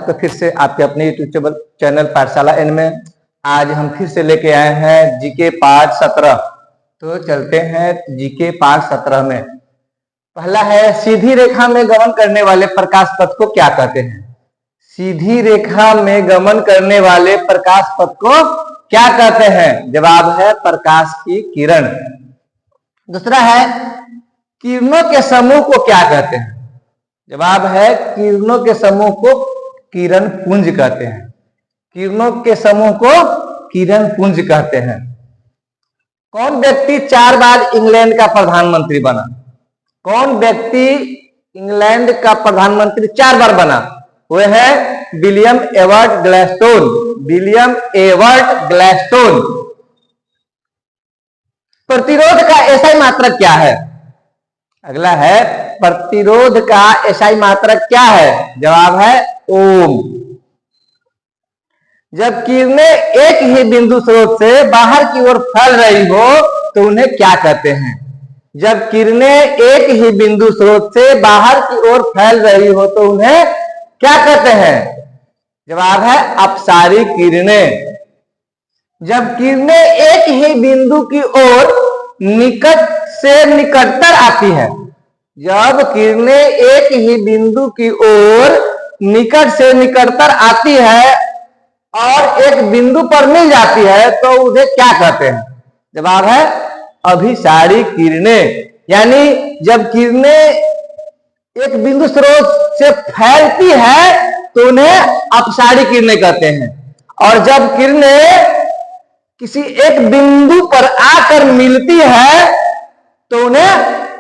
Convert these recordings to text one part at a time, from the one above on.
तो फिर से आपके अपने यूट्यूब चैनल पाठशाला एन में आज हम फिर से लेके आए हैं जीके पाठ 17। तो चलते हैं जीके पाठ 17 में। पहला है सीधी रेखा में गमन करने वाले प्रकाश पथ को क्या कहते हैं। सीधी रेखा में गमन करने वाले प्रकाश पथ को क्या कहते हैं? जवाब है प्रकाश की किरण। दूसरा है किरणों के समूह को क्या कहते हैं। जवाब है किरणों के समूह को किरण पुंज कहते हैं। किरणों के समूह को किरण पुंज कहते हैं। कौन व्यक्ति 4 बार इंग्लैंड का प्रधानमंत्री बना? कौन व्यक्ति इंग्लैंड का प्रधानमंत्री 4 बार बना? वह है William Edward Gladstone. William Edward Gladstone. प्रतिरोध का एसआई मात्रक क्या है? अगला है प्रतिरोध का एसआई मात्रक क्या है? जवाब है ओम। जब किरणें एक ही बिंदु स्रोत से बाहर की ओर फैल रही हो तो उन्हें क्या कहते हैं? जब किरणें एक ही बिंदु स्रोत से बाहर की ओर फैल रही हो तो उन्हें क्या कहते हैं? जवाब है अपसारी किरणें। जब किरणें एक ही बिंदु की ओर निकट से निकटतर आती है, जब किरणें एक ही बिंदु की ओर निकट से निकटतर आती है और एक बिंदु पर मिल जाती है तो उसे क्या कहते हैं? जवाब है अभिसारी किरणें। यानी जब किरणें एक बिंदु स्रोत से फैलती है तो उन्हें अपसारी किरणें कहते हैं, और जब किरणें किसी एक बिंदु पर आकर मिलती है तो उन्हें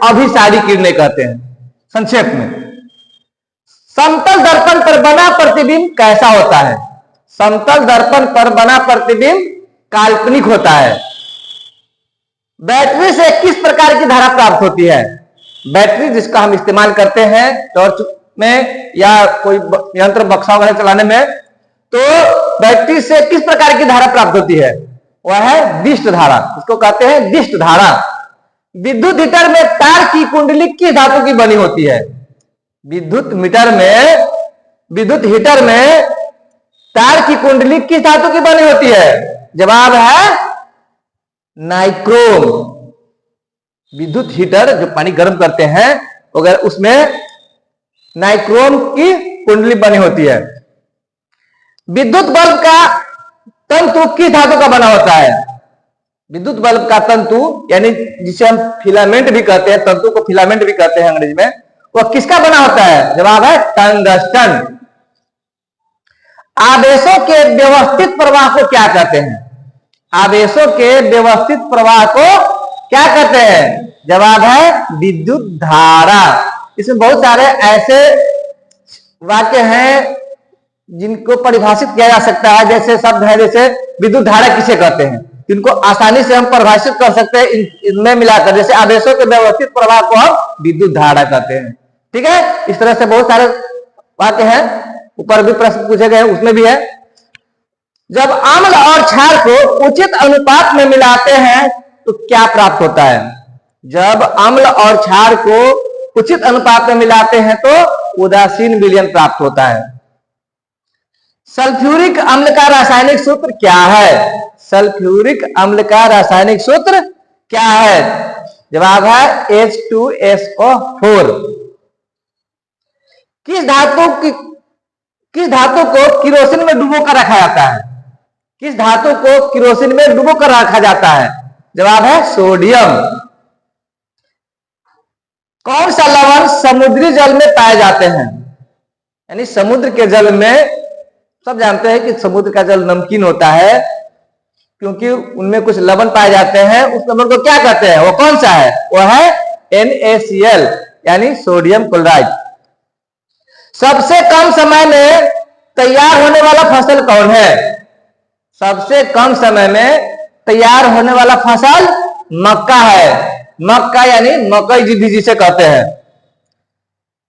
अभिसारी किरणें कहते हैं। संक्षेप में, समतल दर्पण पर बना प्रतिबिंब कैसा होता है? समतल दर्पण पर बना प्रतिबिंब काल्पनिक होता है। बैटरी से किस प्रकार की धारा प्राप्त होती है? बैटरी जिसका हम इस्तेमाल करते हैं टॉर्च में या कोई यंत्र बक्सा वगैरह चलाने में, तो बैटरी से किस प्रकार की धारा प्राप्त होती है? वह है दिष्ट धारा। इसको कहते हैं दिष्ट धारा। विद्युत हीटर में तार की कुंडली किस धातु की बनी होती है? विद्युत हीटर में तार की कुंडली किस धातु की बनी होती है? जवाब है नाइक्रोम। विद्युत हीटर जो पानी गर्म करते हैं अगर उसमें नाइक्रोम की कुंडली बनी होती है। विद्युत बल्ब का तंतु किस धातु का बना होता है? विद्युत बल्ब का तंतु यानी जिसे हम फिलामेंट भी कहते हैं, तंतु को फिलामेंट भी कहते हैं अंग्रेजी में, वह किसका बना होता है? जवाब है टंगस्टन। आवेशों के व्यवस्थित प्रवाह को क्या कहते हैं? आवेशों के व्यवस्थित प्रवाह को क्या कहते हैं? जवाब है विद्युत धारा। इसमें बहुत सारे ऐसे वाक्य हैं जिनको परिभाषित किया जा सकता है, जैसे शब्द है जैसे विद्युत धारा किसे कहते हैं, जिनको आसानी से हम परिभाषित कर सकते हैं इनमें मिलाकर। जैसे आवेशों के व्यवस्थित प्रवाह को हम विद्युत धारा कहते हैं। ठीक है, इस तरह से बहुत सारे वाक्य हैं। ऊपर भी प्रश्न पूछे गए उसमें भी है। जब अम्ल और क्षार को उचित अनुपात में मिलाते हैं तो क्या प्राप्त होता है? जब अम्ल और क्षार को उचित अनुपात में मिलाते हैं तो उदासीन विलयन प्राप्त होता है। सल्फ्यूरिक अम्ल का रासायनिक सूत्र क्या है? सल्फ्यूरिक अम्ल का रासायनिक सूत्र क्या है? जवाब है H2SO4। किस धातु को किरोसिन में डुबो कर रखा जाता है? किस धातु को किरोसिन में डुबो कर रखा जाता है? जवाब है सोडियम। कौन सा लवण समुद्री जल में पाए जाते हैं? यानी समुद्र के जल में, सब जानते हैं कि समुद्र का जल नमकीन होता है क्योंकि उनमें कुछ लवण पाए जाते हैं। उस लवण को क्या कहते हैं? वो कौन सा है? वो है NaCl यानी सोडियम क्लोराइड। सबसे कम समय में तैयार होने वाला फसल कौन है? सबसे कम समय में तैयार होने वाला फसल मक्का है। मक्का यानी मकई भी जिसे कहते हैं।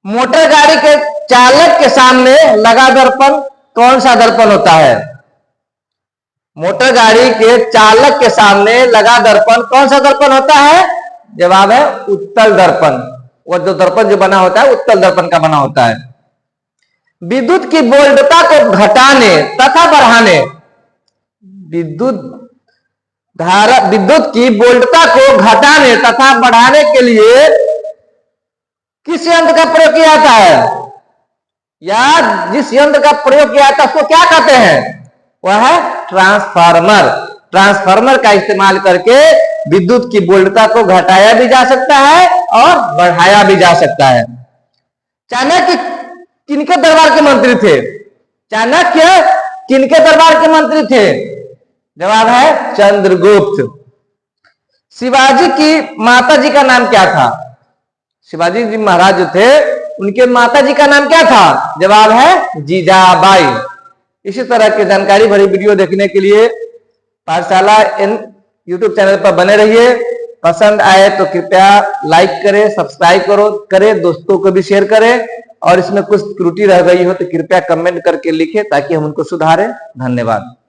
मोटर गाड़ी के चालक के सामने लगा दर्पण कौन सा दर्पण होता है? मोटर गाड़ी के चालक के सामने लगा दर्पण कौन सा दर्पण होता है? जवाब है उत्तल दर्पण। वो जो दर्पण जो बना होता है उत्तल दर्पण का बना होता है। विद्युत की वोल्टता को घटाने तथा बढ़ाने, विद्युत की वोल्टता को घटाने तथा बढ़ाने के लिए किस यंत्र का प्रयोग किया जाता है, या जिस यंत्र का प्रयोग किया जाता है उसको क्या कहते हैं, वह है ट्रांसफार्मर। ट्रांसफार्मर का इस्तेमाल करके विद्युत की वोल्टता को घटाया भी जा सकता है और बढ़ाया भी जा सकता है। चाणक्य किनके दरबार के मंत्री थे? चाणक्य किनके दरबार के मंत्री थे? जवाब है चंद्रगुप्त। शिवाजी की माता जी का नाम क्या था? शिवाजी जी महाराज जो थे उनके माता जी का नाम क्या था? जवाब है जीजाबाई। इसी तरह की जानकारी भरी वीडियो देखने के लिए पाठशाला यूट्यूब चैनल पर बने रहिए। पसंद आए तो कृपया लाइक करें, सब्सक्राइब करें, दोस्तों को भी शेयर करें, और इसमें कुछ त्रुटि रह गई हो तो कृपया कमेंट करके लिखें ताकि हम उनको सुधारें। धन्यवाद।